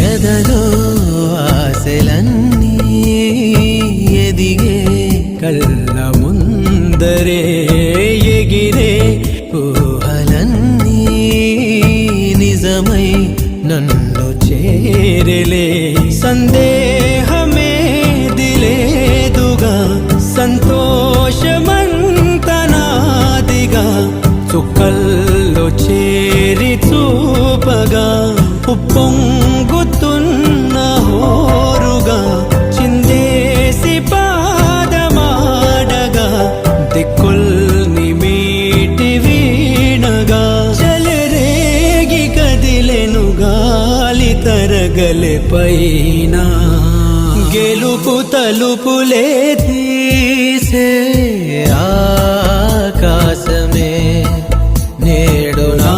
ఎదలో ఆశలన్నీ ఎదిగే కళ్ళ ముందరే ఎగిరే ఊహలన్నీ నిజమై నన్ను చేరలే సందేహమే దిలేదుగా సంతోషమంతనాదిగా చుక్కల్లో చేరి చూపగా ఉప్పొంగుతున్న హోరుగా చిందేసి పాదమాడగా దిక్కుల్ని మీటి వీణగా చెలరేగి కదిలెను గాలి తరగలే పైన గెలుపు తలుపులే తీసే ఆకాశమే నేడు నా